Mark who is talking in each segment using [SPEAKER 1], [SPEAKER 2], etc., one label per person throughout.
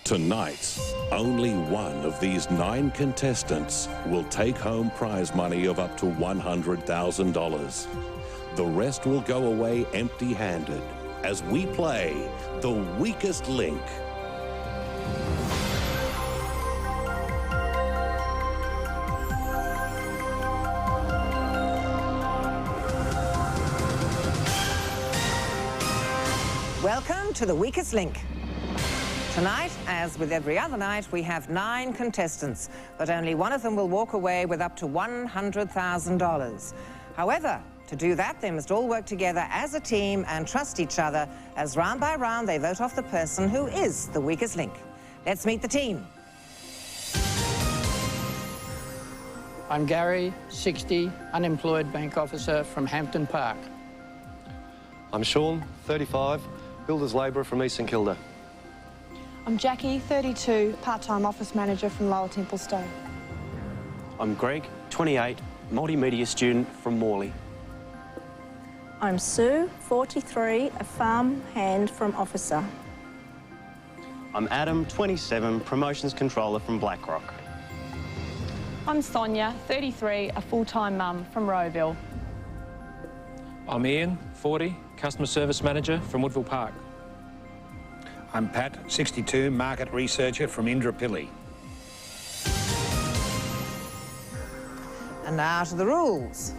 [SPEAKER 1] Tonight, only one of these 9 contestants will take home prize money of up to $100,000. The rest will go away empty-handed as we play The Weakest Link.
[SPEAKER 2] Welcome to The Weakest Link. Tonight, as with every other night, we have 9 contestants, but only one of them will walk away with up to $100,000. However, to do that, they must all work together as a team and trust each other as round by round they vote off the person who is the weakest link. Let's meet the team.
[SPEAKER 3] I'm Gary, 60, unemployed bank officer from Hampton Park.
[SPEAKER 4] I'm Shaun, 35, builder's labourer from East St Kilda.
[SPEAKER 5] I'm Jackie, 32, part-time office manager from Lower Templestowe.
[SPEAKER 6] I'm Greg, 28, multimedia student from Morley.
[SPEAKER 7] I'm Sue, 43, a farm hand from Officer.
[SPEAKER 6] I'm Adam, 27, promotions controller from Blackrock.
[SPEAKER 5] I'm Sonya, 33, a full-time mum from Rowville.
[SPEAKER 8] I'm Ian, 40, customer service manager from Woodville Park.
[SPEAKER 9] I'm Pat, 62, market researcher from Indooroopilly.
[SPEAKER 2] And now to the rules.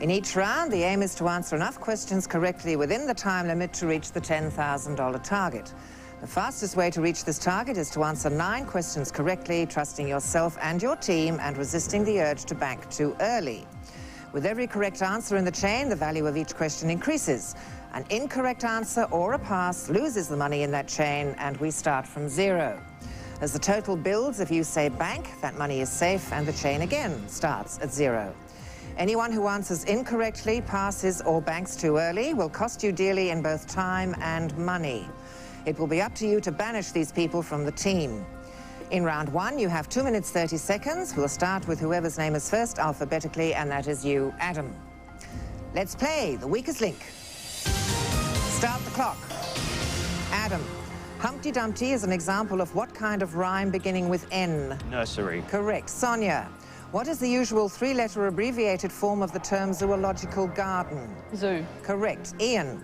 [SPEAKER 2] In each round, the aim is to answer enough questions correctly within the time limit to reach the $10,000 target. The fastest way to reach this target is to answer 9 questions correctly, trusting yourself and your team and resisting the urge to bank too early. With every correct answer in the chain, the value of each question increases. An incorrect answer or a pass loses the money in that chain, and we start from 0. As the total builds, if you say bank, that money is safe and the chain again starts at 0. Anyone who answers incorrectly, passes or banks too early will cost you dearly in both time and money. It will be up to you to banish these people from the team. In round 1, you have 2 minutes 30 seconds. We'll start with whoever's name is first alphabetically, and that is you, Adam. Let's play The Weakest Link. Start the clock. Adam, Humpty Dumpty is an example of what kind of rhyme beginning with N?
[SPEAKER 6] Nursery.
[SPEAKER 2] Correct. Sonya, what is the usual 3-letter abbreviated form of the term zoological garden?
[SPEAKER 5] Zoo.
[SPEAKER 2] Correct. Ian,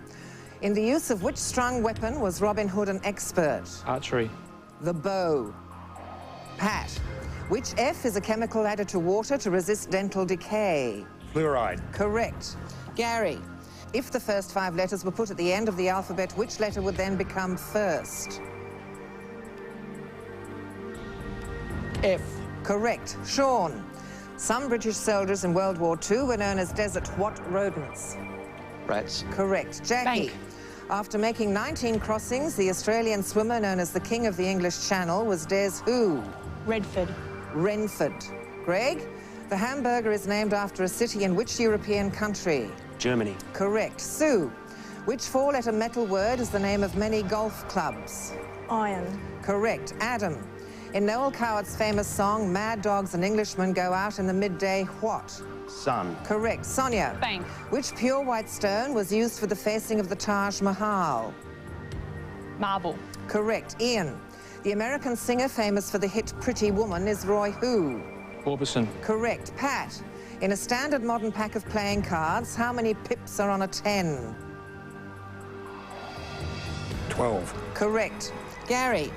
[SPEAKER 2] in the use of which strung weapon was Robin Hood an expert?
[SPEAKER 8] Archery.
[SPEAKER 2] The bow. Pat, which F is a chemical added to water to resist dental decay?
[SPEAKER 9] Fluoride.
[SPEAKER 2] Correct. Gary, if the first 5 letters were put at the end of the alphabet, which letter would then become first?
[SPEAKER 3] F.
[SPEAKER 2] Correct. Shaun, some British soldiers in World War II were known as desert what rodents?
[SPEAKER 4] Rats.
[SPEAKER 2] Correct. Jackie,
[SPEAKER 5] Bank.
[SPEAKER 2] after making 19 crossings, the Australian swimmer known as the King of the English Channel was Des who?
[SPEAKER 5] Redford.
[SPEAKER 2] Renford. Greg, the hamburger is named after a city in which European country?
[SPEAKER 6] Germany.
[SPEAKER 2] Correct. Sue, which 4-letter metal word is the name of many golf clubs?
[SPEAKER 7] Iron.
[SPEAKER 2] Correct. Adam, in Noel Cowart's famous song, Mad Dogs and Englishmen Go Out in the Midday what?
[SPEAKER 6] Sun.
[SPEAKER 2] Correct. Sonya,
[SPEAKER 5] Bank.
[SPEAKER 2] which pure white stone was used for the facing of the Taj Mahal?
[SPEAKER 5] Marble.
[SPEAKER 2] Correct. Ian, the American singer famous for the hit Pretty Woman is Roy who?
[SPEAKER 8] Orbison.
[SPEAKER 2] Correct. Pat, in a standard modern pack of playing cards, how many pips are on a 10?
[SPEAKER 9] 12.
[SPEAKER 2] Correct. Gary,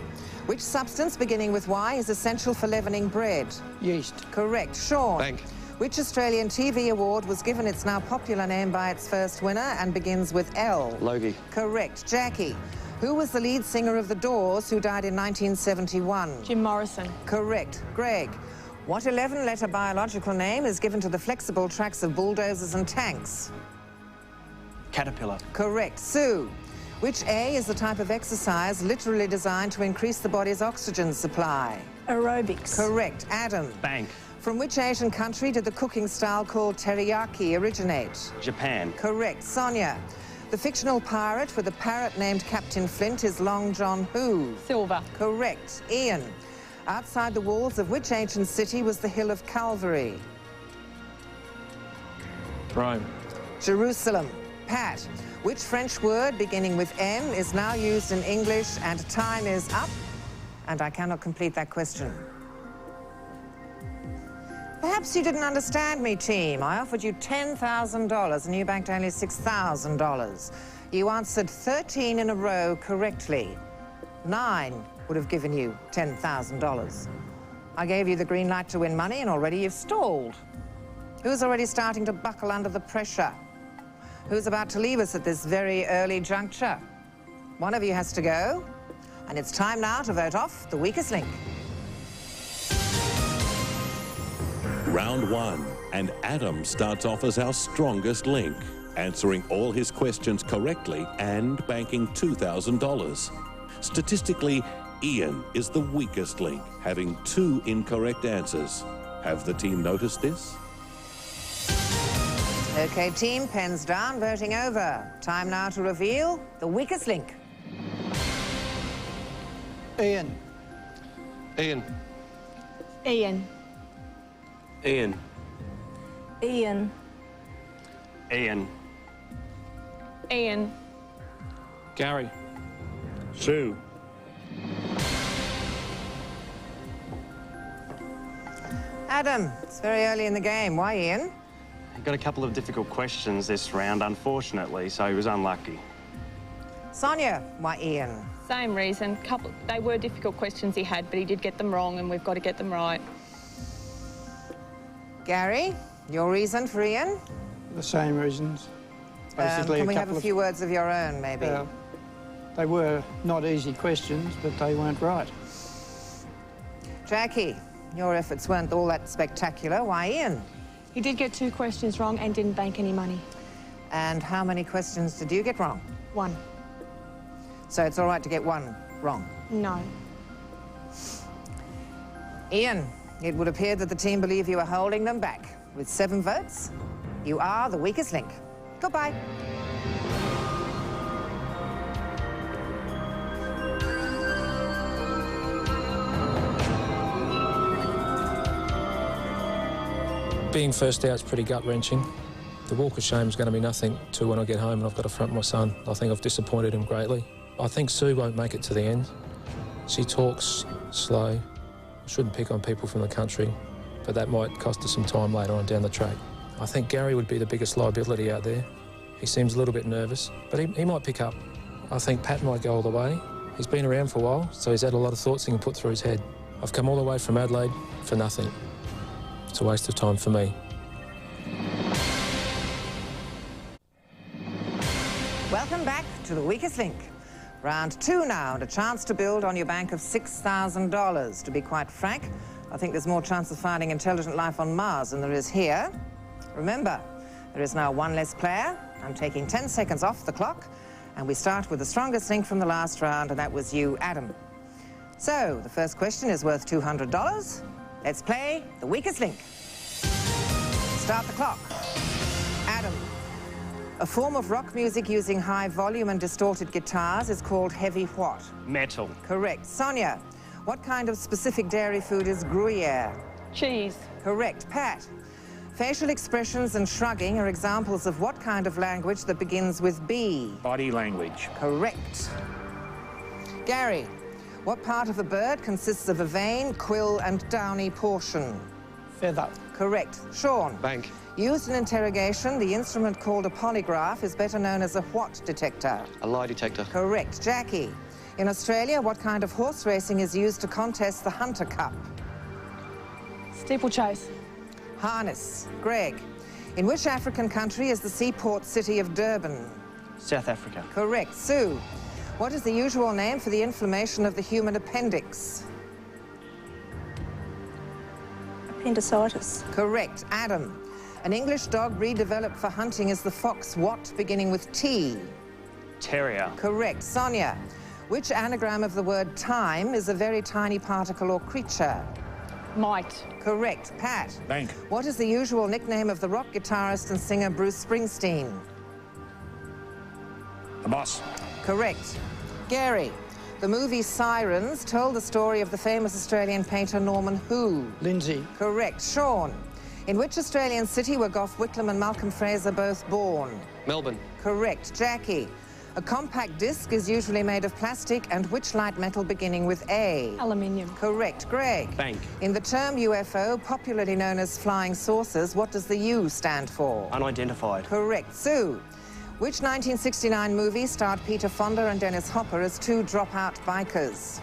[SPEAKER 2] which substance beginning with Y is essential for leavening bread?
[SPEAKER 3] Yeast.
[SPEAKER 2] Correct. Shaun,
[SPEAKER 4] Bank.
[SPEAKER 2] which Australian TV award was given its now popular name by its first winner and begins with L?
[SPEAKER 4] Logie.
[SPEAKER 2] Correct. Jackie, who was the lead singer of The Doors who died in 1971?
[SPEAKER 5] Jim Morrison.
[SPEAKER 2] Correct. Greg, what 11-letter biological name is given to the flexible tracks of bulldozers and tanks?
[SPEAKER 6] Caterpillar.
[SPEAKER 2] Correct. Sue, which A is the type of exercise literally designed to increase the body's oxygen supply?
[SPEAKER 7] Aerobics.
[SPEAKER 2] Correct. Adam,
[SPEAKER 6] Bank.
[SPEAKER 2] from which Asian country did the cooking style called teriyaki originate?
[SPEAKER 6] Japan.
[SPEAKER 2] Correct. Sonya, the fictional pirate with a parrot named Captain Flint is Long John who?
[SPEAKER 5] Silver.
[SPEAKER 2] Correct. Ian, outside the walls of which ancient city was the Hill of Calvary?
[SPEAKER 8] Rome.
[SPEAKER 2] Jerusalem. Pat, which French word beginning with M is now used in English and time is up? and I cannot complete that question. Perhaps you didn't understand me, team. I offered you $10,000 and you banked only $6,000. You answered 13 in a row correctly. 9 would have given you $10,000. I gave you the green light to win money and already you've stalled. Who's already starting to buckle under the pressure? Who's about to leave us at this very early juncture? One of you has to go, and it's time now to vote off the weakest link.
[SPEAKER 1] Round 1, and Adam starts off as our strongest link, answering all his questions correctly and banking $2,000. Statistically, Ian is the weakest link, having 2 incorrect answers. Have the team noticed this?
[SPEAKER 2] Okay, team, pens down, voting over. Time now to reveal the weakest link.
[SPEAKER 3] Ian.
[SPEAKER 4] Ian.
[SPEAKER 5] Ian.
[SPEAKER 6] Ian.
[SPEAKER 7] Ian.
[SPEAKER 6] Ian.
[SPEAKER 5] Ian.
[SPEAKER 8] Gary.
[SPEAKER 9] Sue.
[SPEAKER 2] Adam, it's very early in the game. Why, Ian?
[SPEAKER 6] He got a couple of difficult questions this round, unfortunately, so he was unlucky.
[SPEAKER 2] Sonya, why, Ian?
[SPEAKER 5] Same reason. They were difficult questions he had, but he did get them wrong, and we've got to get them right.
[SPEAKER 2] Gary, your reason for Ian?
[SPEAKER 3] The same reasons. Basically,
[SPEAKER 2] can we have a few words of your own, maybe?
[SPEAKER 3] They were not easy questions, but they weren't right.
[SPEAKER 2] Jackie, your efforts weren't all that spectacular. Why, Ian?
[SPEAKER 5] He did get 2 questions wrong and didn't bank any money.
[SPEAKER 2] And how many questions did you get wrong?
[SPEAKER 5] 1.
[SPEAKER 2] So it's all right to get 1 wrong?
[SPEAKER 5] No.
[SPEAKER 2] Ian, it would appear that the team believe you are holding them back. With 7 votes, you are the weakest link. Goodbye.
[SPEAKER 8] Being first out is pretty gut-wrenching. The walk of shame is going to be nothing to when I get home and I've got to front my son. I think I've disappointed him greatly. I think Sue won't make it to the end. She talks slow. I shouldn't pick on people from the country, but that might cost us some time later on down the track. I think Gary would be the biggest liability out there. He seems a little bit nervous, but he might pick up. I think Pat might go all the way. He's been around for a while, so he's had a lot of thoughts he can put through his head. I've come all the way from Adelaide for nothing. It's a waste of time for me.
[SPEAKER 2] Welcome back to the weakest link. Round 2 now, and a chance to build on your bank of $6,000. To be quite frank, I think there's more chance of finding intelligent life on Mars than there is here. Remember, there is now 1 less player. I'm taking 10 seconds off the clock, and we start with the strongest link from the last round, and that was you, Adam. So, the first question is worth $200. Let's play the weakest link. Start the clock. Adam. A form of rock music using high volume and distorted guitars is called heavy what?
[SPEAKER 6] Metal.
[SPEAKER 2] Correct. Sonya, what kind of specific dairy food is Gruyere?
[SPEAKER 5] Cheese.
[SPEAKER 2] Correct. Pat, facial expressions and shrugging are examples of what kind of language that begins with B?
[SPEAKER 9] Body language.
[SPEAKER 2] Correct. Gary, what part of a bird consists of a vein, quill and downy portion?
[SPEAKER 3] Feather.
[SPEAKER 2] Correct. Shaun.
[SPEAKER 4] Bank.
[SPEAKER 2] Used in interrogation, the instrument called a polygraph is better known as a what detector?
[SPEAKER 4] A lie detector.
[SPEAKER 2] Correct. Jackie, in Australia, what kind of horse racing is used to contest the Hunter Cup?
[SPEAKER 5] Steeplechase.
[SPEAKER 2] Harness. Greg, in which African country is the seaport city of Durban?
[SPEAKER 6] South Africa.
[SPEAKER 2] Correct. Sue, what is the usual name for the inflammation of the human appendix?
[SPEAKER 7] Appendicitis.
[SPEAKER 2] Correct. Adam, an English dog breed developed for hunting is the fox what, beginning with T?
[SPEAKER 6] Terrier.
[SPEAKER 2] Correct. Sonya, which anagram of the word time is a very tiny particle or creature?
[SPEAKER 5] Might.
[SPEAKER 2] Correct. Pat.
[SPEAKER 9] Bank.
[SPEAKER 2] What is the usual nickname of the rock guitarist and singer Bruce Springsteen?
[SPEAKER 9] The boss.
[SPEAKER 2] Correct. Gary, the movie Sirens told the story of the famous Australian painter Norman who?
[SPEAKER 3] Lindsay.
[SPEAKER 2] Correct. Shaun, in which Australian city were Gough Whitlam and Malcolm Fraser both born?
[SPEAKER 4] Melbourne.
[SPEAKER 2] Correct. Jackie, A compact disc is usually made of plastic, and which light metal beginning with A?
[SPEAKER 5] Aluminium.
[SPEAKER 2] Correct. Greg?
[SPEAKER 6] Bank.
[SPEAKER 2] In the term UFO, popularly known as flying saucers, what does the U stand for?
[SPEAKER 6] Unidentified.
[SPEAKER 2] Correct. Sue? Which 1969 movie starred Peter Fonda and Dennis Hopper as two dropout bikers?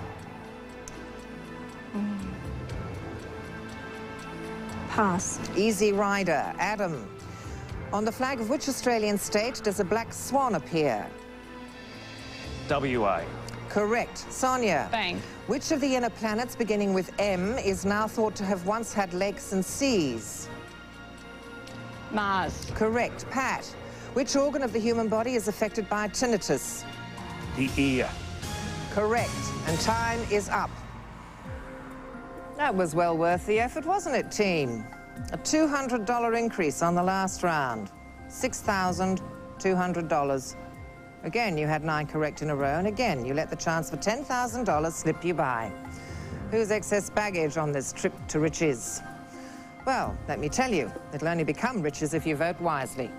[SPEAKER 7] Pass.
[SPEAKER 2] Easy Rider. Adam? On the flag of which Australian state does a black swan appear?
[SPEAKER 6] WA.
[SPEAKER 2] Correct. Sonya?
[SPEAKER 5] Bank.
[SPEAKER 2] Which of the inner planets beginning with M is now thought to have once had lakes and seas?
[SPEAKER 5] Mars.
[SPEAKER 2] Correct. Pat? Which organ of the human body is affected by tinnitus?
[SPEAKER 9] The ear.
[SPEAKER 2] Correct. And time is up. That was well worth the effort, wasn't it, team? A $200 increase on the last round. $6,200. Again, you had 9 correct in a row, and again, you let the chance for $10,000 slip you by. Whose excess baggage on this trip to riches? Well, let me tell you, it'll only become riches if you vote wisely.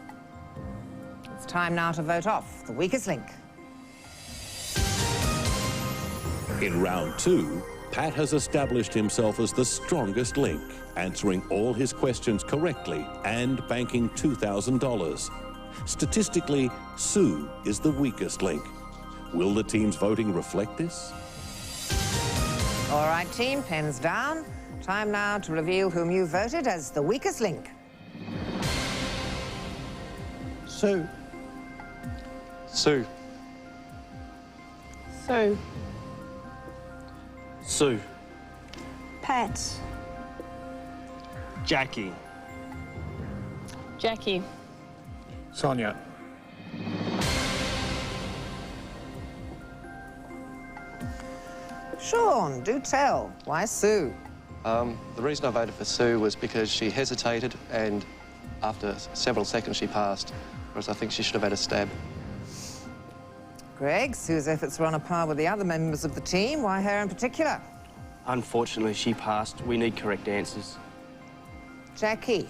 [SPEAKER 2] It's time now to vote off the weakest link.
[SPEAKER 1] In round 2, Pat has established himself as the strongest link, answering all his questions correctly and banking $2,000. Statistically, Sue is the weakest link. Will the team's voting reflect this?
[SPEAKER 2] All right, team, pens down. Time now to reveal whom you voted as the weakest link.
[SPEAKER 3] Sue.
[SPEAKER 4] Sue.
[SPEAKER 5] Sue.
[SPEAKER 6] Sue.
[SPEAKER 7] Pat.
[SPEAKER 6] Jackie.
[SPEAKER 5] Jackie.
[SPEAKER 9] Sonya.
[SPEAKER 2] Shaun, do tell. Why Sue?
[SPEAKER 4] The reason I voted for Sue was because she hesitated, and after several seconds she passed, whereas I think she should have had a stab.
[SPEAKER 2] Greg, Sue's efforts were on a par with the other members of the team. Why her in particular?
[SPEAKER 6] Unfortunately, she passed. We need correct answers.
[SPEAKER 2] Jackie,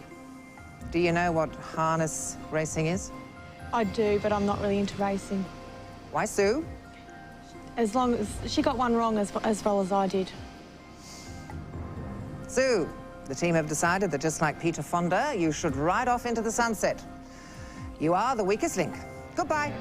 [SPEAKER 2] do you know what harness racing is?
[SPEAKER 5] I do, but I'm not really into racing.
[SPEAKER 2] Why Sue?
[SPEAKER 5] As long as she got one wrong as well as I did.
[SPEAKER 2] Sue, the team have decided that just like Peter Fonda, you should ride off into the sunset. You are the weakest link. Goodbye.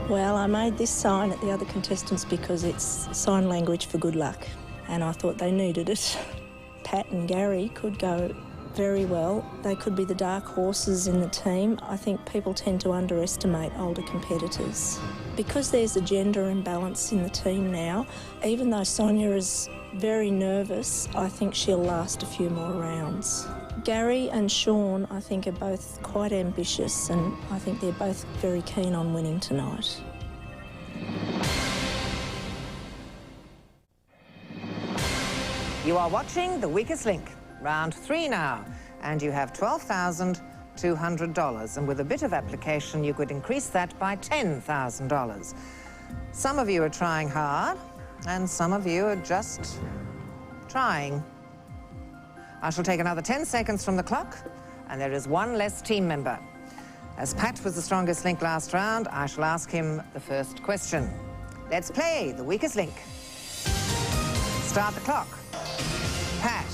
[SPEAKER 7] Well, I made this sign at the other contestants because it's sign language for good luck, and I thought they needed it. Pat and Gary could go very well. They could be the dark horses in the team. I think people tend to underestimate older competitors. Because there's a gender imbalance in the team now, even though Sonya is very nervous, I think she'll last a few more rounds. Gary and Shaun, I think, are both quite ambitious, and I think they're both very keen on winning tonight.
[SPEAKER 2] You are watching The Weakest Link. Round 3 now, and you have $12,200, and with a bit of application, you could increase that by $10,000. Some of you are trying hard, and some of you are just trying. I shall take another 10 seconds from the clock, and there is one less team member. As Pat was the strongest link last round, I shall ask him the first question. Let's play The Weakest Link. Start the clock. Pat,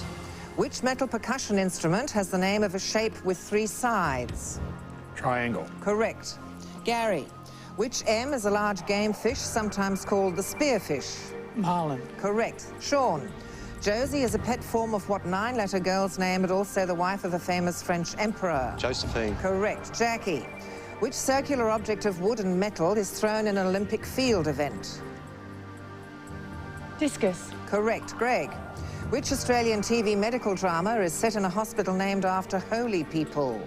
[SPEAKER 2] which metal percussion instrument has the name of a shape with 3 sides?
[SPEAKER 9] Triangle.
[SPEAKER 2] Correct. Gary, which M is a large game fish, sometimes called the spearfish?
[SPEAKER 3] Marlin.
[SPEAKER 2] Correct. Shaun, Josie is a pet form of what 9-letter girl's name, but also the wife of a famous French emperor?
[SPEAKER 4] Josephine.
[SPEAKER 2] Correct. Jackie, which circular object of wood and metal is thrown in an Olympic field event?
[SPEAKER 5] Discus.
[SPEAKER 2] Correct. Greg, which Australian TV medical drama is set in a hospital named after holy people?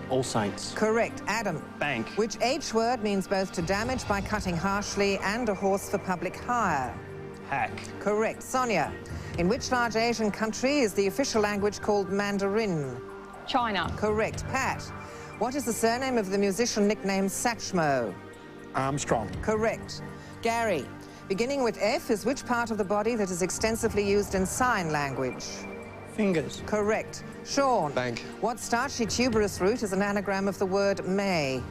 [SPEAKER 6] All Saints.
[SPEAKER 2] Correct. Adam,
[SPEAKER 6] Bank.
[SPEAKER 2] which H word means both to damage by cutting harshly and a horse for public hire?
[SPEAKER 6] Hack.
[SPEAKER 2] Correct. Sonya, in which large Asian country is the official language called Mandarin?
[SPEAKER 5] China.
[SPEAKER 2] Correct. Pat, what is the surname of the musician nicknamed Satchmo?
[SPEAKER 9] Armstrong.
[SPEAKER 2] Correct. Gary, Beginning with F is which part of the body that is extensively used in sign language?
[SPEAKER 3] Fingers.
[SPEAKER 2] Correct. Shaun.
[SPEAKER 4] Bank.
[SPEAKER 2] What starchy tuberous root is an anagram of the word May?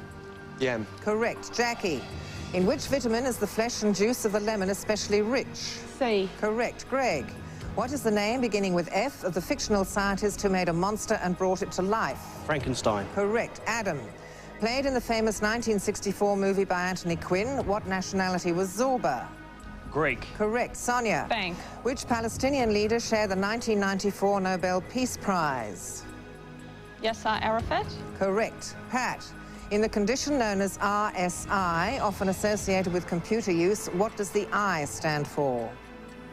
[SPEAKER 4] Yam.
[SPEAKER 2] Correct. Jackie. In which vitamin is the flesh and juice of the lemon especially rich?
[SPEAKER 5] C.
[SPEAKER 2] Correct. Greg. What is the name beginning with F of the fictional scientist who made a monster and brought it to life?
[SPEAKER 6] Frankenstein.
[SPEAKER 2] Correct. Adam. Played in the famous 1964 movie by Anthony Quinn, what nationality was Zorba?
[SPEAKER 6] Greek.
[SPEAKER 2] Correct. Sonya.
[SPEAKER 5] Bank.
[SPEAKER 2] Which Palestinian leader shared the 1994 Nobel Peace Prize?
[SPEAKER 5] Yasser Arafat.
[SPEAKER 2] Correct. Pat. In the condition known as RSI, often associated with computer use, what does the I stand for?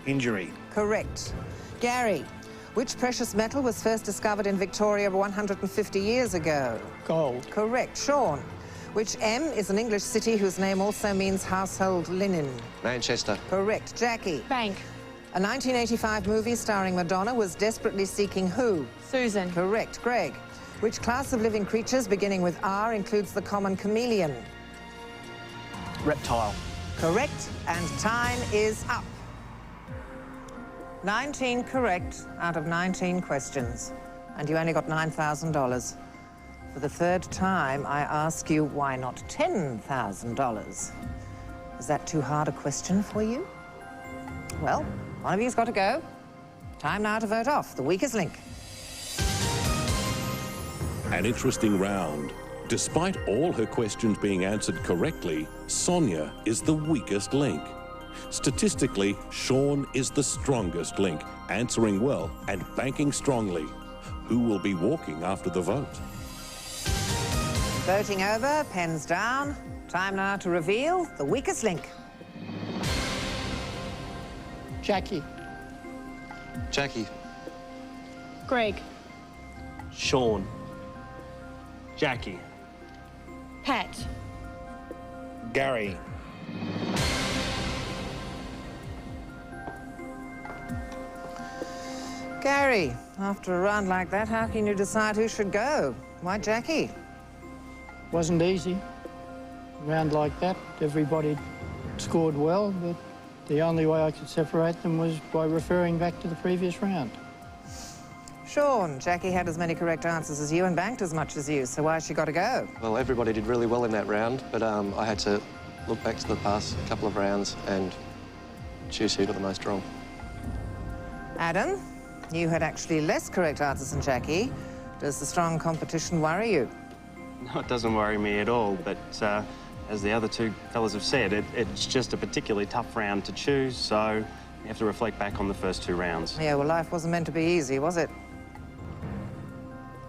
[SPEAKER 9] Injury.
[SPEAKER 2] Correct. Gary. Which precious metal was first discovered in Victoria 150 years ago?
[SPEAKER 3] Gold.
[SPEAKER 2] Correct. Shaun. Which M is an English city whose name also means household linen?
[SPEAKER 4] Manchester.
[SPEAKER 2] Correct. Jackie.
[SPEAKER 5] Bank.
[SPEAKER 2] A 1985 movie starring Madonna was desperately seeking who?
[SPEAKER 5] Susan.
[SPEAKER 2] Correct. Greg. Which class of living creatures beginning with R includes the common chameleon?
[SPEAKER 6] Reptile.
[SPEAKER 2] Correct. And time is up. 19 correct out of 19 questions. And you only got $9,000. For the third time, I ask you, why not $10,000? Is that too hard a question for you? Well, one of you's got to go. Time now to vote off the weakest link.
[SPEAKER 1] An interesting round. Despite all her questions being answered correctly, Sonya is the weakest link. Statistically, Shaun is the strongest link, answering well and banking strongly. Who will be walking after the vote?
[SPEAKER 2] Voting over, pens down. Time now to reveal the weakest link.
[SPEAKER 3] Jackie.
[SPEAKER 4] Jackie.
[SPEAKER 5] Greg.
[SPEAKER 6] Shaun. Jackie.
[SPEAKER 5] Pat.
[SPEAKER 9] Gary.
[SPEAKER 2] Gary, after a round like that, how can you decide who should go? Why Jackie?
[SPEAKER 3] Wasn't easy. A round like that, everybody scored well, but the only way I could separate them was by referring back to the previous round.
[SPEAKER 2] Shaun, Jackie had as many correct answers as you and banked as much as you, so why's she got to go?
[SPEAKER 4] Well, everybody did really well in that round, but I had to look back to the past couple of rounds and choose who got the most wrong.
[SPEAKER 2] Adam, you had actually less correct answers than Jackie. Does the strong competition worry you?
[SPEAKER 6] No, it doesn't worry me at all, but as the other two fellas have said, it's just a particularly tough round to choose, so you have to reflect back on the first two rounds.
[SPEAKER 2] Yeah, well, life wasn't meant to be easy, was it?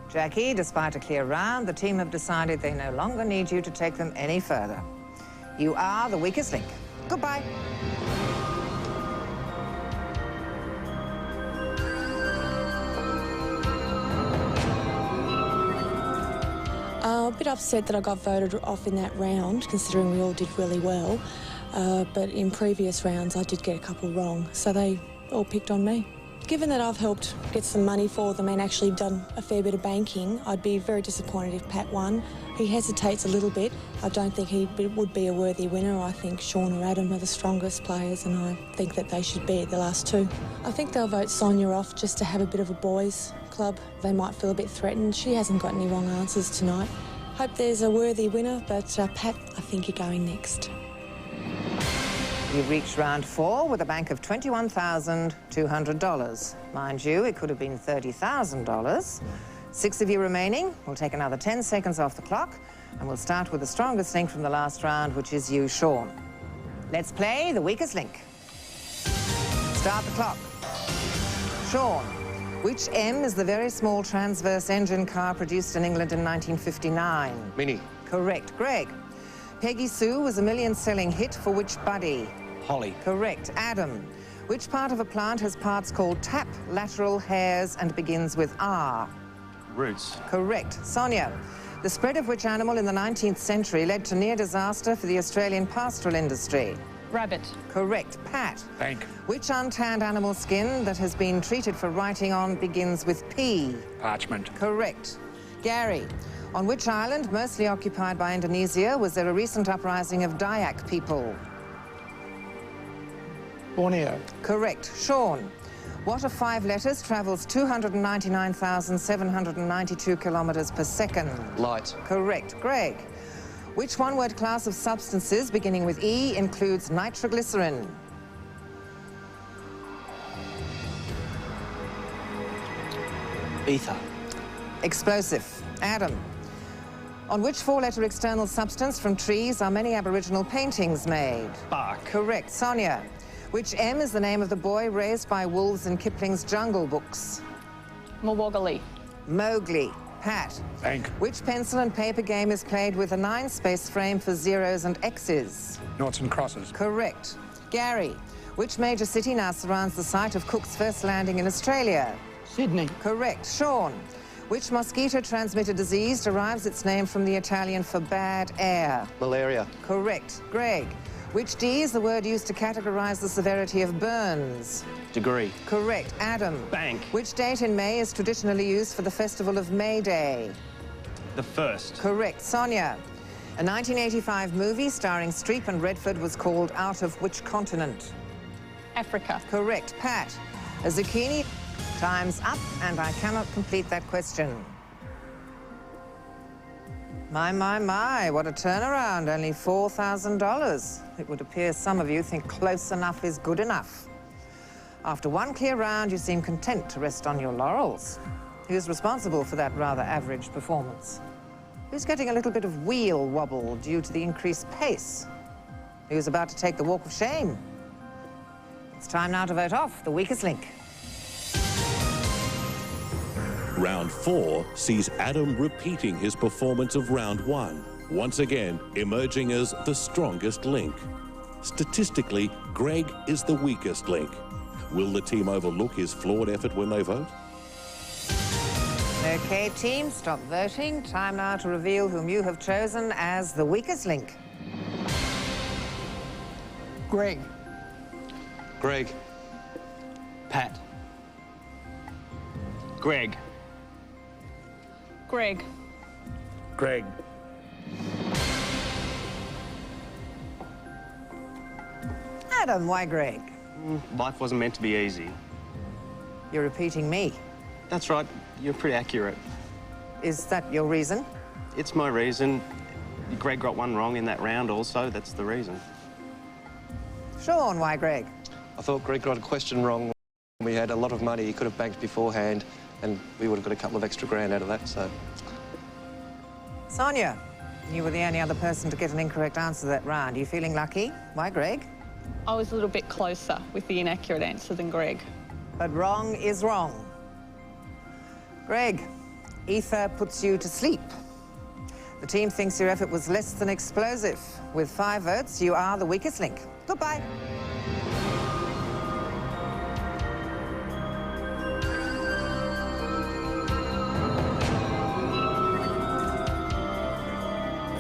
[SPEAKER 2] Jackie, despite a clear round, the team have decided they no longer need you to take them any further. You are the weakest link. Goodbye.
[SPEAKER 7] A bit upset that I got voted off in that round, considering we all did really well. But in previous rounds, I did get a couple wrong, so they all picked on me. Given that I've helped get some money for them and actually done a fair bit of banking, I'd be very disappointed if Pat won. He hesitates a little bit. I don't think he would be a worthy winner. I think Shaun or Adam are the strongest players, and I think that they should be the last two. I think they'll vote Sonya off just to have a bit of a boys' club. They might feel a bit threatened. She hasn't got any wrong answers tonight. Hope there's a worthy winner, but Pat, I think you're going next.
[SPEAKER 2] You've reached round 4 with a bank of $21,200. Mind you, it could have been $30,000. 6 of you remaining. We'll take another 10 seconds off the clock, and we'll start with the strongest link from the last round, which is you, Shaun. Let's play the weakest link. Start the clock. Shaun, which M is the very small transverse engine car produced in England in 1959?
[SPEAKER 4] Mini.
[SPEAKER 2] Correct. Greg, Peggy Sue was a million-selling hit for which buddy?
[SPEAKER 9] Holly.
[SPEAKER 2] Correct. Adam, which part of a plant has parts called tap, lateral, hairs, and begins with R?
[SPEAKER 6] Roots.
[SPEAKER 2] Correct. Sonya, the spread of which animal in the 19th century led to near disaster for the Australian pastoral industry?
[SPEAKER 5] Rabbit.
[SPEAKER 2] Correct. Pat,
[SPEAKER 9] Bank.
[SPEAKER 2] which untanned animal skin that has been treated for writing on begins with P?
[SPEAKER 9] Parchment.
[SPEAKER 2] Correct. Gary, on which island, mostly occupied by Indonesia, was there a recent uprising of Dayak people?
[SPEAKER 3] Borneo.
[SPEAKER 2] Correct. Shaun, what of 5 letters travels 299,792 kilometres per second?
[SPEAKER 4] Light.
[SPEAKER 2] Correct. Greg, which one-word class of substances beginning with E includes nitroglycerin?
[SPEAKER 6] Ether.
[SPEAKER 2] Explosive. Adam, on which 4-letter external substance from trees are many Aboriginal paintings made?
[SPEAKER 6] Bark.
[SPEAKER 2] Correct. Sonya, which M is the name of the boy raised by wolves in Kipling's Jungle Books?
[SPEAKER 5] Mawaggali.
[SPEAKER 2] Mowgli. Pat,
[SPEAKER 9] Bank.
[SPEAKER 2] which pencil and paper game is played with a 9-space frame for zeros and X's?
[SPEAKER 9] Noughts and crosses.
[SPEAKER 2] Correct. Gary, which major city now surrounds the site of Cook's first landing in Australia?
[SPEAKER 3] Sydney.
[SPEAKER 2] Correct. Shaun, which mosquito-transmitted disease derives its name from the Italian for bad air?
[SPEAKER 4] Malaria.
[SPEAKER 2] Correct. Greg, which D is the word used to categorise the severity of burns?
[SPEAKER 6] Degree.
[SPEAKER 2] Correct. Adam,
[SPEAKER 6] Bank.
[SPEAKER 2] which date in May is traditionally used for the festival of May Day?
[SPEAKER 6] The first.
[SPEAKER 2] Correct. Sonya, a 1985 movie starring Streep and Redford was called Out of which continent?
[SPEAKER 5] Africa.
[SPEAKER 2] Correct. Pat, a zucchini... Time's up, and I cannot complete that question. My, what a turnaround. Only $4,000. It would appear some of you think close enough is good enough. After one clear round, you seem content to rest on your laurels. Who's responsible for that rather average performance? Who's getting a little bit of wheel wobble due to the increased pace? Who's about to take the walk of shame? It's time now to vote off the weakest link.
[SPEAKER 1] Round 4 sees Adam repeating his performance of round 1, once again emerging as the strongest link. Statistically, Greg is the weakest link. Will the team overlook his flawed effort when they vote?
[SPEAKER 2] OK, team, stop voting. Time now to reveal whom you have chosen as the weakest link.
[SPEAKER 3] Greg.
[SPEAKER 4] Greg.
[SPEAKER 6] Pat. Greg.
[SPEAKER 5] Greg.
[SPEAKER 9] Greg.
[SPEAKER 2] Adam, why Greg?
[SPEAKER 6] Life wasn't meant to be easy.
[SPEAKER 2] You're repeating me.
[SPEAKER 6] That's right. You're pretty accurate.
[SPEAKER 2] Is that your reason?
[SPEAKER 6] It's my reason. Greg got one wrong in that round also. That's the reason.
[SPEAKER 2] Shaun, why Greg?
[SPEAKER 4] I thought Greg got a question wrong. We had a lot of money he could have banked beforehand, and we would have got a couple of extra grand out of that, so...
[SPEAKER 2] Sonya, you were the only other person to get an incorrect answer to that round. Are you feeling lucky? Why Greg?
[SPEAKER 5] I was a little bit closer with the inaccurate answer than Greg.
[SPEAKER 2] But wrong is wrong. Greg, ether puts you to sleep. The team thinks your effort was less than explosive. With 5 votes, you are the weakest link. Goodbye.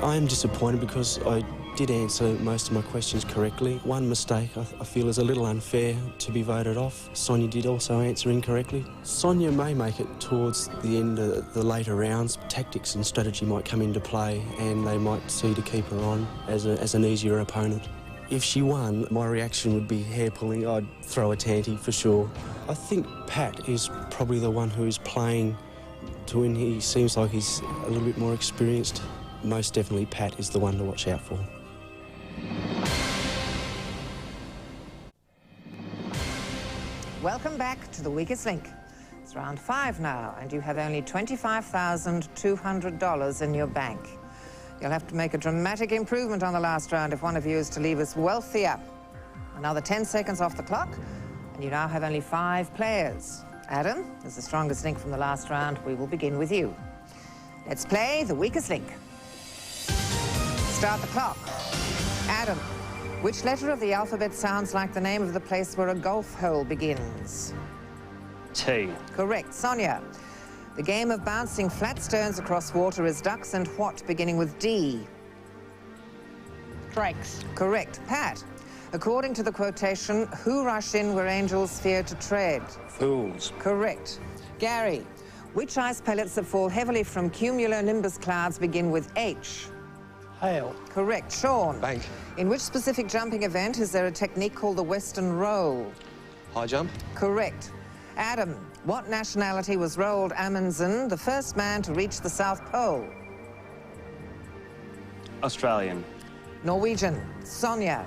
[SPEAKER 10] I am disappointed because I did answer most of my questions correctly. One mistake I feel is a little unfair to be voted off. Sonya did also answer incorrectly. Sonya may make it towards the end of the later rounds. Tactics and strategy might come into play and they might see to keep her on as an easier opponent. If she won, my reaction would be hair-pulling. I'd throw a tanty for sure. I think Pat is probably the one who's playing to win. He seems like he's a little bit more experienced. Most definitely Pat is the one to watch out for.
[SPEAKER 2] Welcome back to the weakest link. It's round 5 now, and you have only $25,200 in your bank. You'll have to make a dramatic improvement on the last round if one of you is to leave us wealthier. Another 10 seconds off the clock, and you now have only 5 players. Adam, as the strongest link from the last round, we will begin with you. Let's play the weakest link. Start the clock. Adam, which letter of the alphabet sounds like the name of the place where a golf hole begins?
[SPEAKER 6] T.
[SPEAKER 2] Correct. Sonya, the game of bouncing flat stones across water is ducks and what beginning with D?
[SPEAKER 5] Drakes.
[SPEAKER 2] Correct. Pat, according to the quotation, who rush in where angels fear to tread?
[SPEAKER 9] Fools.
[SPEAKER 2] Correct. Gary, which ice pellets that fall heavily from cumulonimbus clouds begin with H?
[SPEAKER 3] Hail.
[SPEAKER 2] Correct. Shaun.
[SPEAKER 4] Bank.
[SPEAKER 2] In which specific jumping event is there a technique called the Western roll?
[SPEAKER 4] High jump.
[SPEAKER 2] Correct. Adam, what nationality was Roald Amundsen, the first man to reach the South Pole?
[SPEAKER 6] Australian.
[SPEAKER 2] Norwegian. Sonya.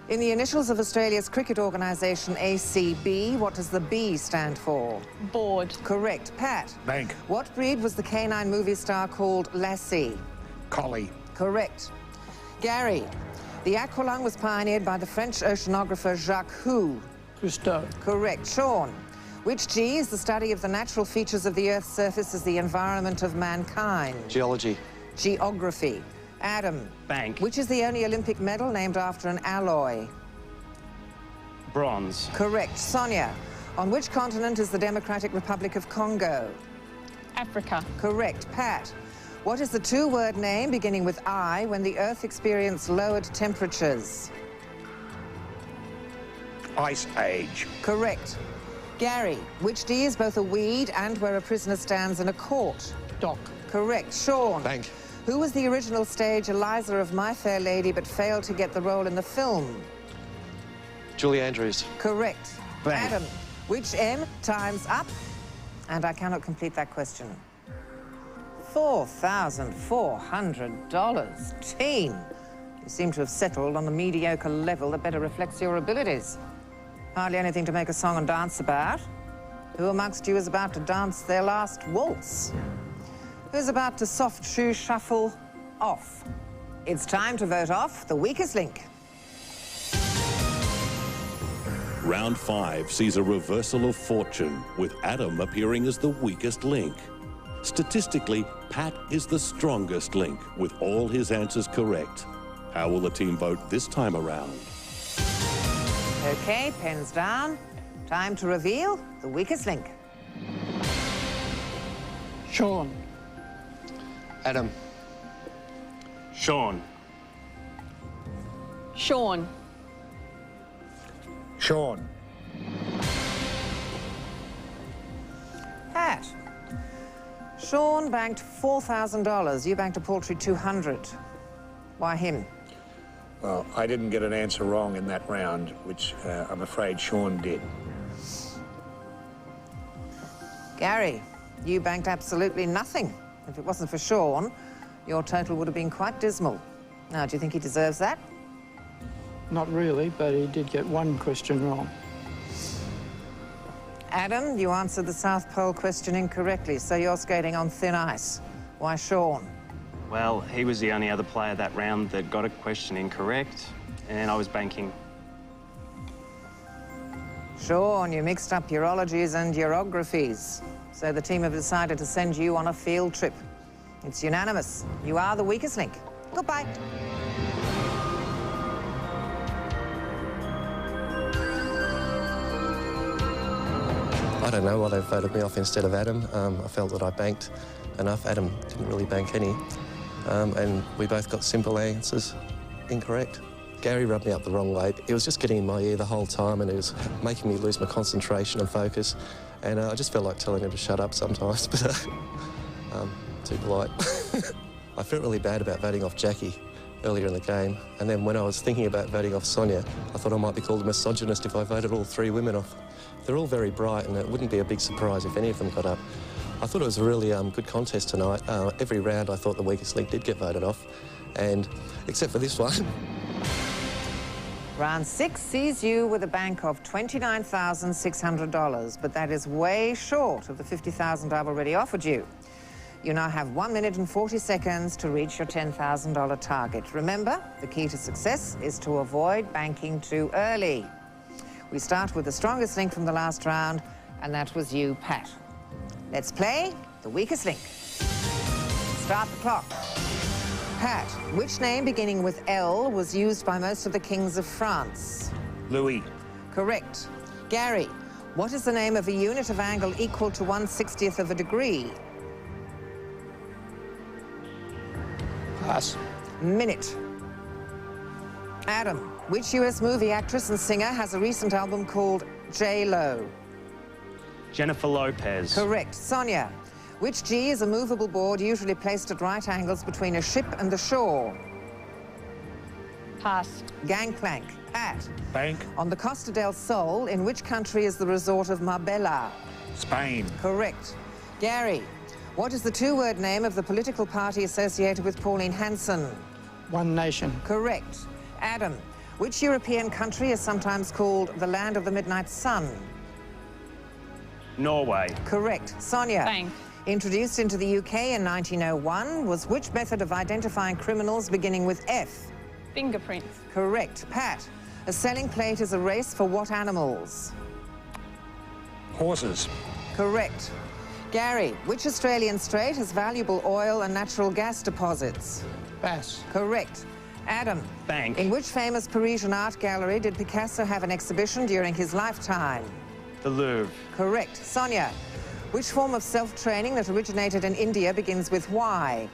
[SPEAKER 2] In the initials of Australia's cricket organisation ACB, what does the B stand for?
[SPEAKER 5] Board.
[SPEAKER 2] Correct. Pat.
[SPEAKER 9] Bank.
[SPEAKER 2] What breed was the canine movie star called Lassie?
[SPEAKER 9] Collie.
[SPEAKER 2] Correct. Gary. The aqualung was pioneered by the French oceanographer Jacques who?
[SPEAKER 3] Cousteau.
[SPEAKER 2] Correct. Shaun. Which G is the study of the natural features of the Earth's surface as the environment of mankind?
[SPEAKER 4] Geology.
[SPEAKER 2] Geography. Adam.
[SPEAKER 6] Bank.
[SPEAKER 2] Which is the only Olympic medal named after an alloy?
[SPEAKER 6] Bronze.
[SPEAKER 2] Correct. Sonya. On which continent is the Democratic Republic of Congo?
[SPEAKER 5] Africa.
[SPEAKER 2] Correct. Pat. What is the two-word name beginning with I when the Earth experienced lowered temperatures?
[SPEAKER 9] Ice Age.
[SPEAKER 2] Correct. Gary. Which D is both a weed and where a prisoner stands in a court?
[SPEAKER 3] Dock.
[SPEAKER 2] Correct. Shaun.
[SPEAKER 4] Bank.
[SPEAKER 2] Who was the original stage Eliza of My Fair Lady but failed to get the role in the film?
[SPEAKER 4] Julie Andrews.
[SPEAKER 2] Correct.
[SPEAKER 6] Bank.
[SPEAKER 2] Adam. Which M? Time's up. And I cannot complete that question. $4,400. Team. You seem to have settled on a mediocre level that better reflects your abilities. Hardly anything to make a song and dance about. Who amongst you is about to dance their last waltz? Who's about to soft shoe shuffle off? It's time to vote off the weakest link.
[SPEAKER 1] Round 5 sees a reversal of fortune, with Adam appearing as the weakest link. Statistically, Pat is the strongest link, with all his answers correct. How will the team vote this time around?
[SPEAKER 2] Okay, pens down. Time to reveal the weakest link.
[SPEAKER 3] Shaun.
[SPEAKER 4] Adam.
[SPEAKER 6] Shaun.
[SPEAKER 5] Shaun.
[SPEAKER 9] Shaun.
[SPEAKER 2] Pat. Shaun banked $4,000. You banked a paltry $200. Why him?
[SPEAKER 9] Well, I didn't get an answer wrong in that round, which I'm afraid Shaun did.
[SPEAKER 2] Gary, you banked absolutely nothing. If it wasn't for Shaun, your total would have been quite dismal. Now, do you think he deserves that?
[SPEAKER 3] Not really, but he did get one question wrong.
[SPEAKER 2] Adam, you answered the South Pole question incorrectly, so you're skating on thin ice. Why Shaun?
[SPEAKER 6] Well, he was the only other player that round that got a question incorrect, and I was banking.
[SPEAKER 2] Shaun, you mixed up urologies and urographies, so the team have decided to send you on a field trip. It's unanimous. You are the weakest link. Goodbye.
[SPEAKER 4] I don't know why they voted me off instead of Adam. I felt that I banked enough. Adam didn't really bank any. And we both got simple answers incorrect. Gary rubbed me up the wrong way. It was just getting in my ear the whole time, and it was making me lose my concentration and focus. And I just felt like telling him to shut up sometimes, but too polite. I felt really bad about voting off Jackie earlier in the game. And then when I was thinking about voting off Sonya, I thought I might be called a misogynist if I voted all 3 women off. They're all very bright, and it wouldn't be a big surprise if any of them got up. I thought it was a really good contest tonight. Every round I thought the weakest link did get voted off, and except for this one.
[SPEAKER 2] Round 6 sees you with a bank of $29,600, but that is way short of the $50,000 I've already offered you. You now have 1 minute and 40 seconds to reach your $10,000 target. Remember, the key to success is to avoid banking too early. We start with the strongest link from the last round, and that was you, Pat. Let's play the weakest link. Start the clock. Pat, which name beginning with L was used by most of the kings of France?
[SPEAKER 9] Louis.
[SPEAKER 2] Correct. Gary, what is the name of a unit of angle equal to 1/60th of a degree?
[SPEAKER 9] Pass.
[SPEAKER 2] Minute. Adam, which US movie actress and singer has a recent album called J-Lo?
[SPEAKER 6] Jennifer Lopez.
[SPEAKER 2] Correct. Sonya, Which G is a movable board usually placed at right angles between a ship and the shore?
[SPEAKER 5] Pass.
[SPEAKER 2] Gangplank. Pat.
[SPEAKER 9] Bank.
[SPEAKER 2] On the Costa del Sol, in which country is the resort of Marbella?
[SPEAKER 9] Spain.
[SPEAKER 2] Correct. Gary, what is the two-word name of the political party associated with Pauline Hanson?
[SPEAKER 3] One Nation.
[SPEAKER 2] Correct. Adam, which European country is sometimes called the land of the midnight sun?
[SPEAKER 6] Norway.
[SPEAKER 2] Correct. Sonya.
[SPEAKER 5] Bank.
[SPEAKER 2] Introduced into the UK in 1901 was which method of identifying criminals beginning with F?
[SPEAKER 5] Fingerprints.
[SPEAKER 2] Correct. Pat, a selling plate is a race for what animals?
[SPEAKER 9] Horses.
[SPEAKER 2] Correct. Gary, which Australian strait has valuable oil and natural gas deposits?
[SPEAKER 3] Pass.
[SPEAKER 2] Correct. Adam.
[SPEAKER 6] Bank.
[SPEAKER 2] In which famous Parisian art gallery did Picasso have an exhibition during his lifetime?
[SPEAKER 6] The Louvre.
[SPEAKER 2] Correct. Sonya, which form of self-training that originated in India begins with Y?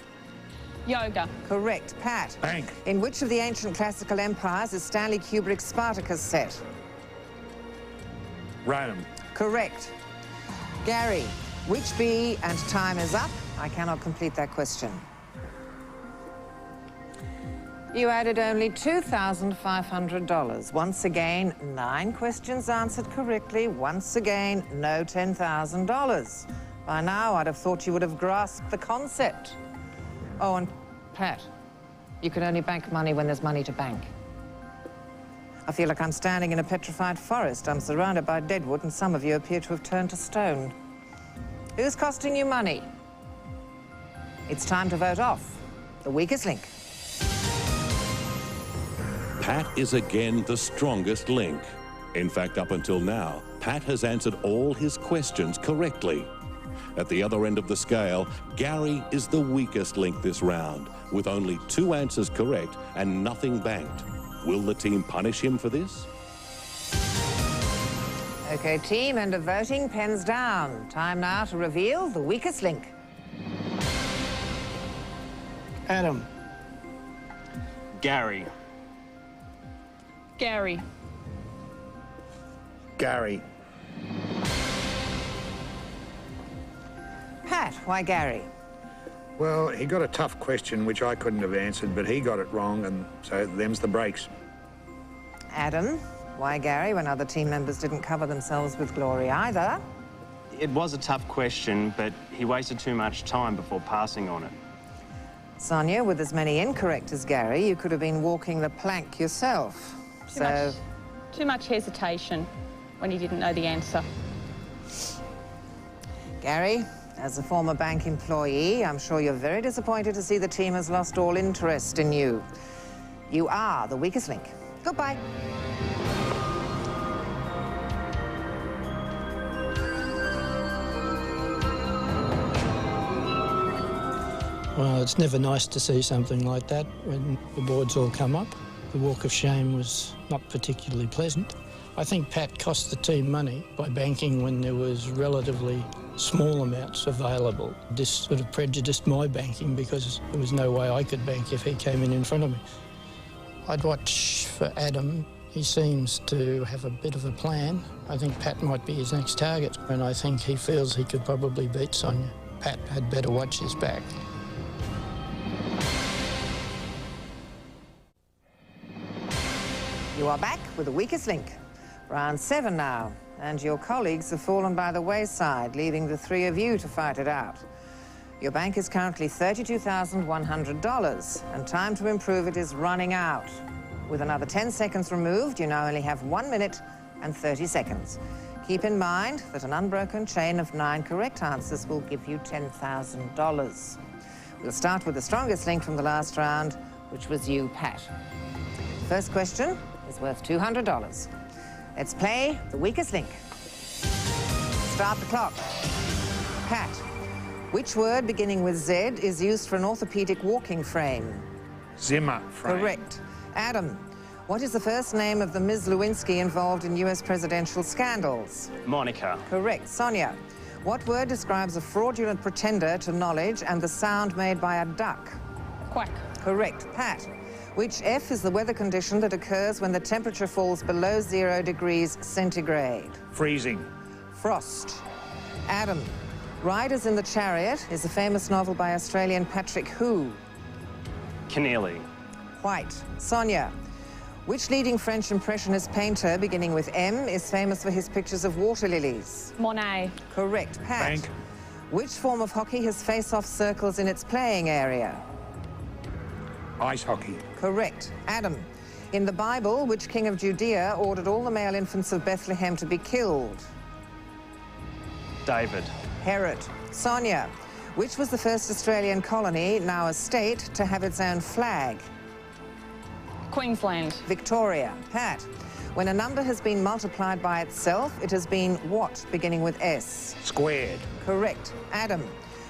[SPEAKER 5] Yoga.
[SPEAKER 2] Correct. Pat.
[SPEAKER 9] Bank.
[SPEAKER 2] In which of the ancient classical empires is Stanley Kubrick's Spartacus set?
[SPEAKER 9] Rome.
[SPEAKER 2] Correct. Gary, which B, and time is up. I cannot complete that question. You added only $2,500. Once again, 9 questions answered correctly. Once again, no $10,000. By now, I'd have thought you would have grasped the concept. Oh, and Pat, you can only bank money when there's money to bank. I feel like I'm standing in a petrified forest. I'm surrounded by deadwood, and some of you appear to have turned to stone. Who's costing you money? It's time to vote off the weakest link.
[SPEAKER 1] Pat is again the strongest link. In fact, up until now, Pat has answered all his questions correctly. At the other end of the scale, Gary is the weakest link this round, with only 2 answers correct and nothing banked. Will the team punish him for this?
[SPEAKER 2] Okay, team, end of voting. Pens down. Time now to reveal the weakest link.
[SPEAKER 3] Adam.
[SPEAKER 6] Gary.
[SPEAKER 5] Gary.
[SPEAKER 9] Gary.
[SPEAKER 2] Pat, why Gary?
[SPEAKER 9] Well, he got a tough question which I couldn't have answered, but he got it wrong, and so them's the breaks.
[SPEAKER 2] Adam, why Gary when other team members didn't cover themselves with glory either?
[SPEAKER 6] It was a tough question, but he wasted too much time before passing on it.
[SPEAKER 2] Sonya, with as many incorrect as Gary, you could have been walking the plank yourself.
[SPEAKER 5] Too much hesitation when he didn't know the answer.
[SPEAKER 2] Gary, as a former bank employee, I'm sure you're very disappointed to see the team has lost all interest in you. You are the weakest link. Goodbye.
[SPEAKER 3] Well, it's never nice to see something like that when the boards all come up. The walk of shame was not particularly pleasant. I think Pat cost the team money by banking when there was relatively small amounts available. This sort of prejudiced my banking because there was no way I could bank if he came in front of me. I'd watch for Adam. He seems to have a bit of a plan. I think Pat might be his next target, and I think he feels he could probably beat Sonya. Pat had better watch his back.
[SPEAKER 2] You are back with the weakest link. Round 7 now, and your colleagues have fallen by the wayside, leaving the 3 of you to fight it out. Your bank is currently $32,100, and time to improve it is running out. With another 10 seconds removed, you now only have 1 minute and 30 seconds. Keep in mind that an unbroken chain of 9 correct answers will give you $10,000. We'll start with the strongest link from the last round, which was you, Pat. First question is worth $200. Let's play the weakest link. Start the clock. Pat, which word beginning with Z is used for an orthopedic walking frame?
[SPEAKER 9] Zimmer frame.
[SPEAKER 2] Correct. Adam, what is the first name of the Ms. Lewinsky involved in US presidential scandals?
[SPEAKER 6] Monica.
[SPEAKER 2] Correct. Sonya, what word describes a fraudulent pretender to knowledge and the sound made by a duck?
[SPEAKER 5] Quack.
[SPEAKER 2] Correct. Pat, which F is the weather condition that occurs when the temperature falls below 0 degrees centigrade?
[SPEAKER 9] Freezing.
[SPEAKER 2] Frost. Adam, Riders in the Chariot is a famous novel by Australian Patrick who?
[SPEAKER 6] Keneally.
[SPEAKER 2] White. Sonya. Which leading French impressionist painter, beginning with M, is famous for his pictures of water lilies?
[SPEAKER 5] Monet.
[SPEAKER 2] Correct. Pat.
[SPEAKER 9] Bank.
[SPEAKER 2] Which form of hockey has face-off circles in its playing area?
[SPEAKER 9] Ice hockey.
[SPEAKER 2] Correct. Adam. In the Bible, which king of Judea ordered all the male infants of Bethlehem to be killed?
[SPEAKER 6] David.
[SPEAKER 2] Herod. Sonya. Which was the first Australian colony, now a state, to have its own flag?
[SPEAKER 5] Queensland.
[SPEAKER 2] Victoria. Pat. When a number has been multiplied by itself, it has been what, beginning with S?
[SPEAKER 9] Squared.
[SPEAKER 2] Correct. Adam.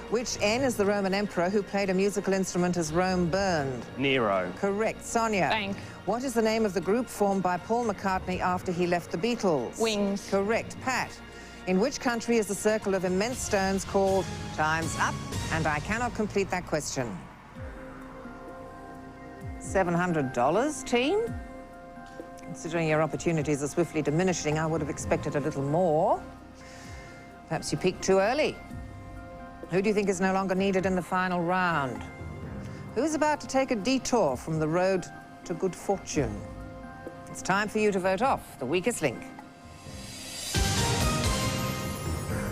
[SPEAKER 2] Which N is the Roman emperor who played a musical instrument as Rome burned?
[SPEAKER 6] Nero.
[SPEAKER 2] Correct. Sonya.
[SPEAKER 5] Bank.
[SPEAKER 2] What is the name of the group formed by Paul McCartney after he left the Beatles?
[SPEAKER 5] Wings.
[SPEAKER 2] Correct. Pat. In which country is the circle of immense stones called? Time's up, and I cannot complete that question. $700, team? Considering your opportunities are swiftly diminishing, I would have expected a little more. Perhaps you peaked too early. Who do you think is no longer needed in the final round? Who's about to take a detour from the road to good fortune? It's time for you to vote off the weakest link.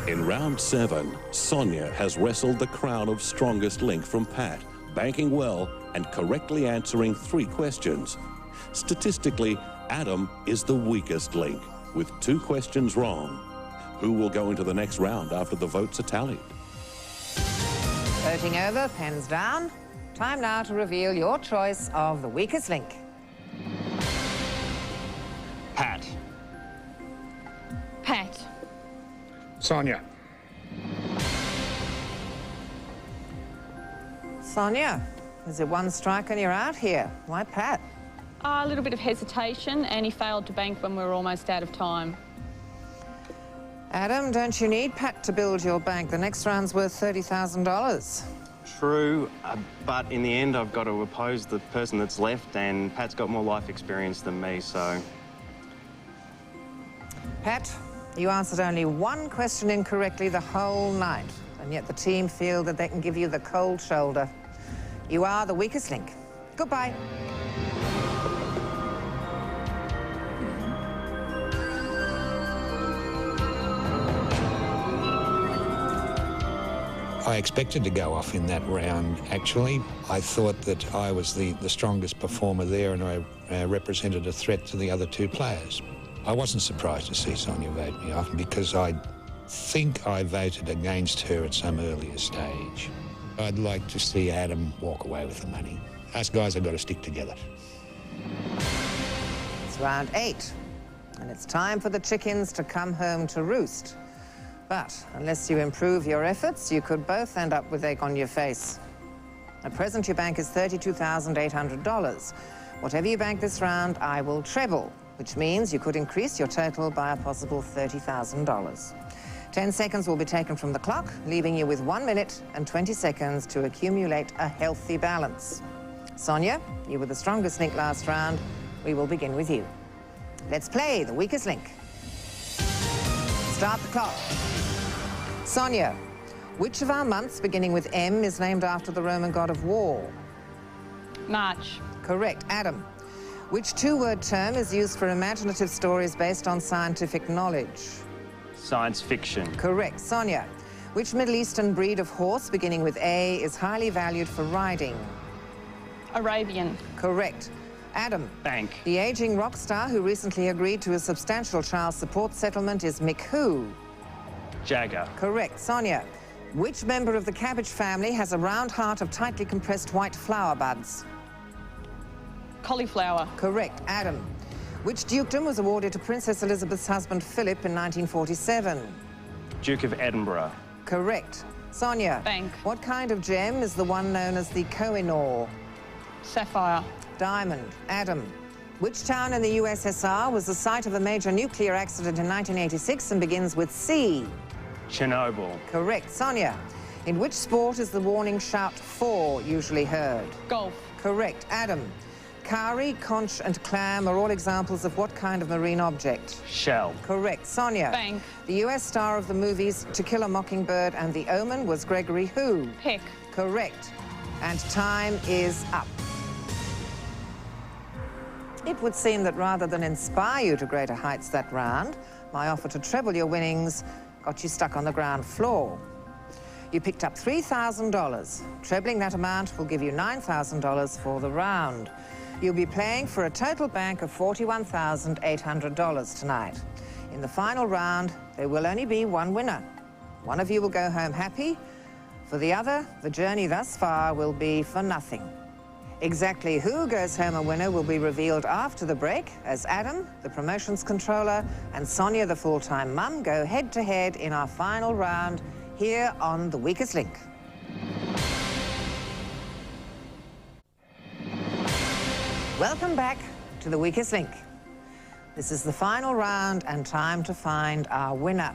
[SPEAKER 1] In round 7, Sonya has wrestled the crown of strongest link from Pat, banking well and correctly answering 3 questions. Statistically, Adam is the weakest link, with 2 questions wrong. Who will go into the next round after the votes are tallied?
[SPEAKER 2] Voting over, pens down. Time now to reveal your choice of the weakest link.
[SPEAKER 6] Pat.
[SPEAKER 5] Pat.
[SPEAKER 9] Sonya.
[SPEAKER 2] Sonya, is it one strike and you're out here? Why Pat?
[SPEAKER 5] A little bit of hesitation, and he failed to bank when we were almost out of time.
[SPEAKER 2] Adam, don't you need Pat to build your bank? The next round's worth $30,000.
[SPEAKER 6] True, but in the end, I've got to oppose the person that's left, and Pat's got more life experience than me, so...
[SPEAKER 2] Pat, you answered only 1 question incorrectly the whole night, and yet the team feel that they can give you the cold shoulder. You are the weakest link. Goodbye.
[SPEAKER 9] I expected to go off in that round, actually. I thought that I was the strongest performer there, and I represented a threat to the other 2 players. I wasn't surprised to see Sonya vote me off because I think I voted against her at some earlier stage. I'd like to see Adam walk away with the money. Us guys have got to stick together.
[SPEAKER 2] It's round 8, and it's time for the chickens to come home to roost. But unless you improve your efforts, you could both end up with egg on your face. At present, your bank is $32,800. Whatever you bank this round, I will treble, which means you could increase your total by a possible $30,000. 10 seconds will be taken from the clock, leaving you with 1 minute and 20 seconds to accumulate a healthy balance. Sonya, you were the strongest link last round. We will begin with you. Let's play the weakest link. Start the clock. Sonya, which of our months beginning with M is named after the Roman god of war?
[SPEAKER 5] March.
[SPEAKER 2] Correct. Adam, which 2-word term is used for imaginative stories based on scientific knowledge?
[SPEAKER 6] Science fiction.
[SPEAKER 2] Correct. Sonya, which Middle Eastern breed of horse beginning with A is highly valued for riding?
[SPEAKER 5] Arabian.
[SPEAKER 2] Correct. Adam,
[SPEAKER 6] Bank.
[SPEAKER 2] the aging rock star who recently agreed to a substantial child support settlement is Mick who?
[SPEAKER 6] Jagger.
[SPEAKER 2] Correct. Sonya, which member of the cabbage family has a round heart of tightly compressed white flower buds?
[SPEAKER 5] Cauliflower.
[SPEAKER 2] Correct. Adam, which dukedom was awarded to Princess Elizabeth's husband Philip in 1947?
[SPEAKER 6] Duke of Edinburgh.
[SPEAKER 2] Correct. Sonya,
[SPEAKER 5] Bank.
[SPEAKER 2] what kind of gem is the one known as the Koh-i-Noor?
[SPEAKER 5] Sapphire.
[SPEAKER 2] Diamond. Adam, which town in the USSR was the site of a major nuclear accident in 1986 and begins with C?
[SPEAKER 6] Chernobyl.
[SPEAKER 2] Correct. Sonya, in which sport is the warning shout "for" usually heard?
[SPEAKER 5] Golf.
[SPEAKER 2] Correct. Adam, Shikari, conch and clam are all examples of what kind of marine object?
[SPEAKER 6] Shell.
[SPEAKER 2] Correct. Sonya.
[SPEAKER 5] Bank.
[SPEAKER 2] The US star of the movies To Kill a Mockingbird and The Omen was Gregory who?
[SPEAKER 5] Peck.
[SPEAKER 2] Correct. And time is up. It would seem that rather than inspire you to greater heights that round, my offer to treble your winnings got you stuck on the ground floor. You picked up $3,000. Trebling that amount will give you $9,000 for the round. You'll be playing for a total bank of $41,800 tonight. In the final round, there will only be one winner. One of you will go home happy. For the other, the journey thus far will be for nothing. Exactly who goes home a winner will be revealed after the break as Adam, the promotions controller, and Sonya, the full-time mum, go head-to-head in our final round here on The Weakest Link. Welcome back to The Weakest Link. This is the final round and time to find our winner.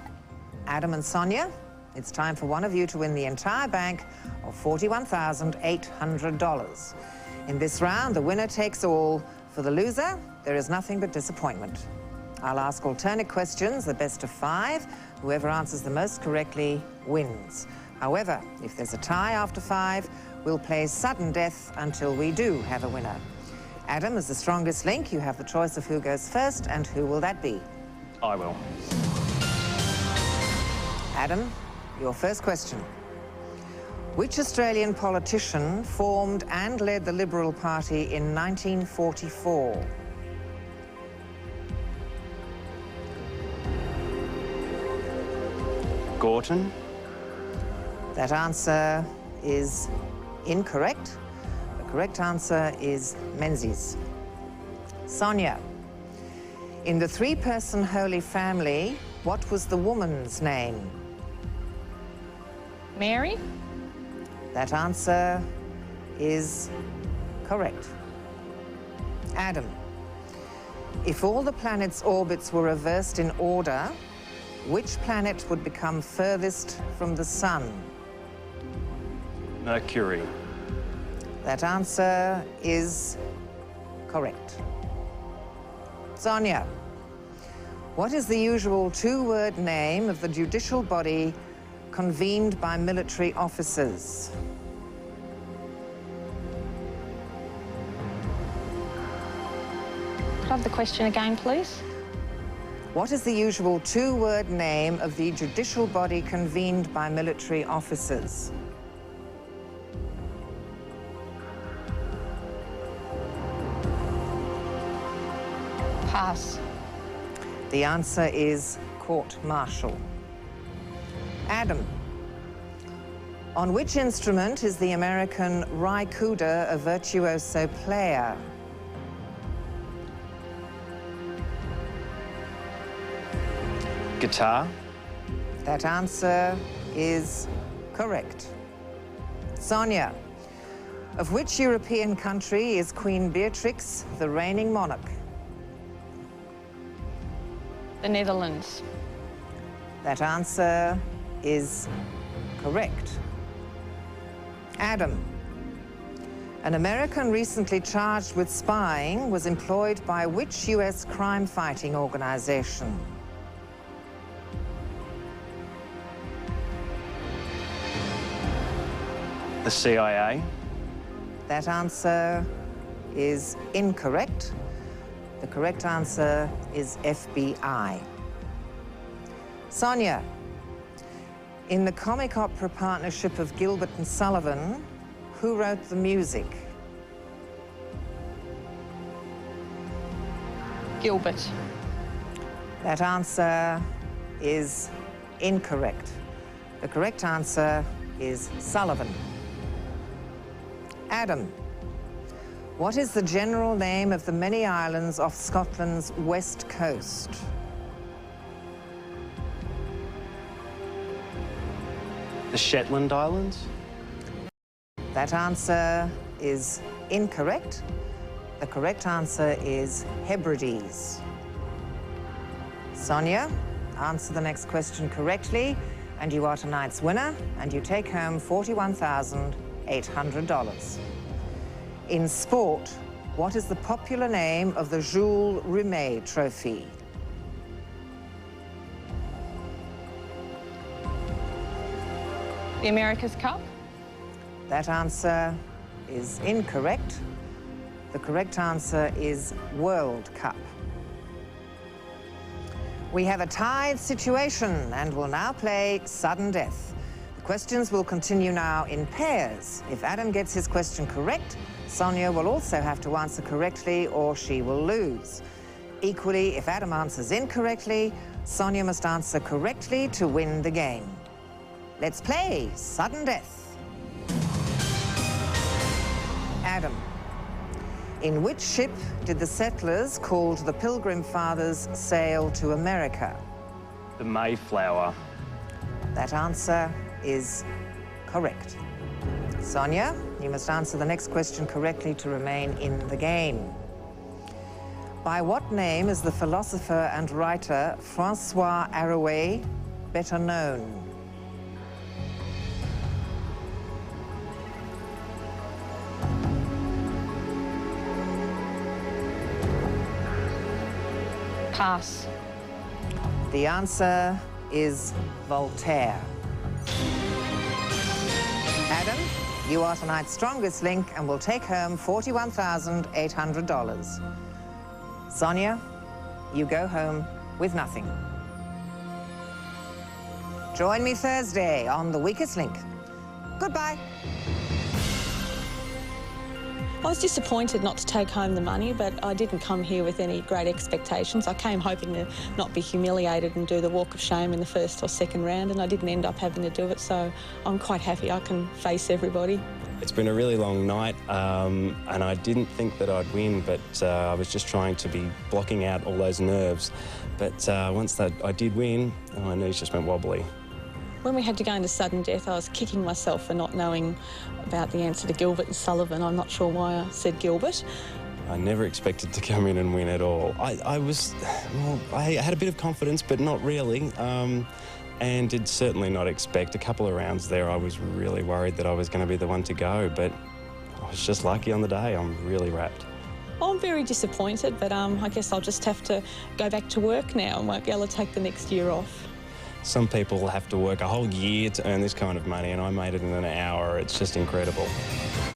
[SPEAKER 2] Adam and Sonya, it's time for one of you to win the entire bank of $41,800. In this round, the winner takes all. For the loser, there is nothing but disappointment. I'll ask alternate questions, the best of 5. Whoever answers the most correctly wins. However, if there's a tie after 5, we'll play sudden death until we do have a winner. Adam, as the strongest link, you have the choice of who goes first, and who will that be?
[SPEAKER 6] I will.
[SPEAKER 2] Adam, your first question. Which Australian politician formed and led the Liberal Party in 1944?
[SPEAKER 6] Gorton.
[SPEAKER 2] That answer is incorrect. The correct answer is Menzies. Sonya, in the 3-person Holy Family, what was the woman's name?
[SPEAKER 5] Mary.
[SPEAKER 2] That answer is correct. Adam, if all the planets' orbits were reversed in order, which planet would become furthest from the sun?
[SPEAKER 6] Mercury.
[SPEAKER 2] That answer is correct. Sonya, what is the usual 2-word name of the judicial body convened by military officers?
[SPEAKER 5] Could I have the question again, please?
[SPEAKER 2] What is the usual 2-word name of the judicial body convened by military officers?
[SPEAKER 5] Pass.
[SPEAKER 2] The answer is court-martial. Adam, on which instrument is the American Ry Cooder a virtuoso player?
[SPEAKER 6] Guitar.
[SPEAKER 2] That answer is correct. Sonya, of which European country is Queen Beatrix the reigning monarch?
[SPEAKER 5] The Netherlands.
[SPEAKER 2] That answer is correct. Adam, an American recently charged with spying was employed by which US crime-fighting organization?
[SPEAKER 6] The CIA.
[SPEAKER 2] That answer is incorrect. The correct answer is FBI. Sonya, in the comic opera partnership of Gilbert and Sullivan, who wrote the music?
[SPEAKER 5] Gilbert.
[SPEAKER 2] That answer is incorrect. The correct answer is Sullivan. Adam, what is the general name of the many islands off Scotland's west coast?
[SPEAKER 6] The Shetland Islands.
[SPEAKER 2] That answer is incorrect. The correct answer is Hebrides. Sonya, answer the next question correctly, and you are tonight's winner, and you take home $41,800. In sport, What is the popular name of the Jules Rimet Trophy?
[SPEAKER 5] The America's Cup.
[SPEAKER 2] That answer is incorrect. The correct answer is World Cup. We have a tied situation and will now play sudden death. The questions will continue now in pairs. If Adam gets his question correct, Sonya will also have to answer correctly or she will lose. Equally, if Adam answers incorrectly, Sonya must answer correctly to win the game. Let's play sudden death. Adam, in which ship did the settlers called the Pilgrim Fathers sail to America?
[SPEAKER 6] The Mayflower.
[SPEAKER 2] That answer is correct. Sonya, you must answer the next question correctly to remain in the game. By what name is the philosopher and writer Francois Arouet better known?
[SPEAKER 5] Pass.
[SPEAKER 2] The answer is Voltaire. Adam, you are tonight's strongest link and will take home $41,800. Sonya, you go home with nothing. Join me Thursday on The Weakest Link. Goodbye.
[SPEAKER 11] I was disappointed not to take home the money, but I didn't come here with any great expectations. I came hoping to not be humiliated and do the walk of shame in the first or second round, and I didn't end up having to do it, so I'm quite happy I can face everybody.
[SPEAKER 6] It's been a really long night, and I didn't think that I'd win, but I was just trying to be blocking out all those nerves. But once I did win, my knees just went wobbly.
[SPEAKER 11] When we had to go into sudden death, I was kicking myself for not knowing about the answer to Gilbert and Sullivan. I'm not sure why I said Gilbert.
[SPEAKER 6] I never expected to come in and win at all. I had a bit of confidence, but not really, and did certainly not expect. A couple of rounds there, I was really worried that I was going to be the one to go, but I was just lucky on the day. I'm really wrapped.
[SPEAKER 11] Well, I'm very disappointed, but I guess I'll just have to go back to work now and won't be able to take the next year off.
[SPEAKER 6] Some people have to work a whole year to earn this kind of money, and I made it in an hour. It's just incredible.